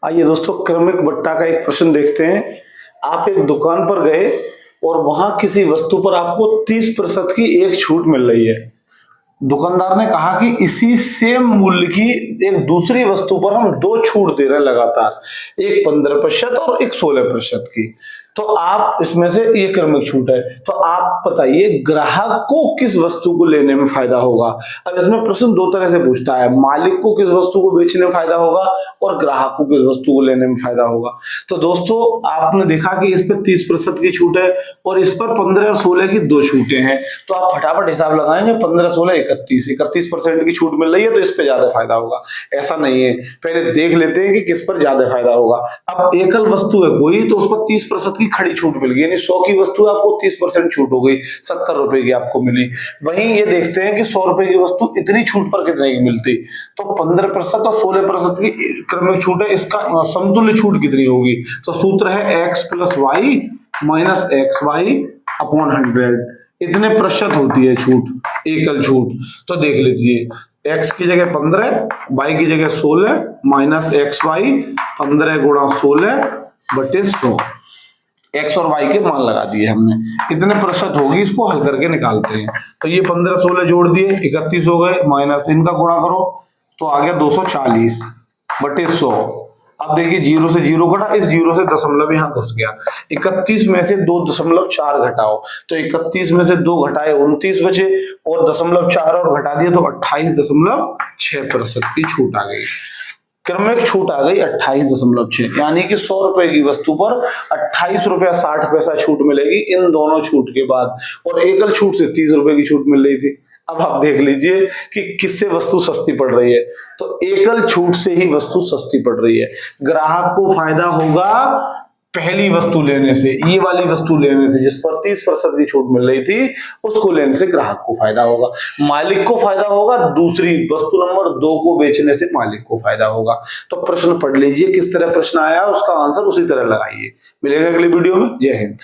आइए दोस्तों, क्रमिक बट्टा का एक प्रश्न देखते हैं। आप एक दुकान पर गए और वहां किसी वस्तु पर आपको 30% की एक छूट मिल रही है। दुकानदार ने कहा कि इसी सेम मूल्य की एक दूसरी वस्तु पर हम दो छूट दे रहे हैं लगातार, एक 15% और एक 16% की। तो आप इसमें से ये क्रमिक छूट है, तो आप बताइए ग्राहक को किस वस्तु को लेने में फायदा होगा। अब इसमें प्रश्न दो तरह से पूछता है, मालिक को किस वस्तु को बेचने में फायदा होगा और ग्राहक को किस वस्तु को लेने में फायदा होगा। तो दोस्तों आपने देखा कि इस पर 30% की छूट है और इस पर 15 और 16 की दो छूटें हैं। तो आप फटाफट हिसाब लगाएंगे, 15, 16, 31% की छूट मिल रही है तो इस पे ज्यादा फायदा होगा। ऐसा नहीं है, पहले देख लेते हैं कि किस पर ज्यादा फायदा होगा। अब एकल वस्तु है कोई, तो उस पर 30% की खड़ी छूट मिल गई, यानी 100 की वस्तु आपको 30% छूट हो गई, 70 रुपए की आपको मिली। वहीं ये देखते हैं कि 100 रुपए की वस्तु इतनी छूट पर कितने की मिलती, तो 15% और 16% की क्रमिक छूट है, इसका समतुल्य छूट कितनी होगी। तो सूत्र है x plus y minus x y upon 100। इतने प्रतिशत होती है छूट, एकल छूट। तो देख लीजिए, x की जगह 15, y की जगह 16 माइनस एक्स वाई 15 गुणा 16 बटे 100। x और y के मान लगा दिए हमने, कितने प्रतिशत होगी इसको हल करके निकालते हैं। तो ये 15 16 जोड़ दिए 31 हो गए, माइनस इनका गुणा करो तो आ गया 240 बटे 100। अब देखिए 0 से 0 कटा, इस 0 से दशमलव यहाँ घुस गया। 31 में से 2.4 घटाओ, तो 31 में से 2 घटाए 29 बचे और 0.4 और घटा दिए तो 28.6% की छूट आ गई। क्रमिक छूट आ गई 28.6, यानी कि 100 रुपए की वस्तु पर 28 रुपया 60 पैसा छूट मिलेगी इन दोनों छूट के बाद। और एकल छूट से 30 रुपए की छूट मिल रही थी। अब आप देख लीजिए कि किससे वस्तु सस्ती पड़ रही है, तो एकल छूट से ही वस्तु सस्ती पड़ रही है। ग्राहक को फायदा होगा पहली वस्तु लेने से, ये वाली वस्तु लेने से जिस पर 30% की छूट मिल रही थी, उसको लेने से ग्राहक को फायदा होगा। मालिक को फायदा होगा दूसरी वस्तु नंबर 2 को बेचने से मालिक को फायदा होगा। तो प्रश्न पढ़ लीजिए, किस तरह प्रश्न आया उसका आंसर उसी तरह लगाइए। मिलेगा अगली वीडियो में। जय हिंद।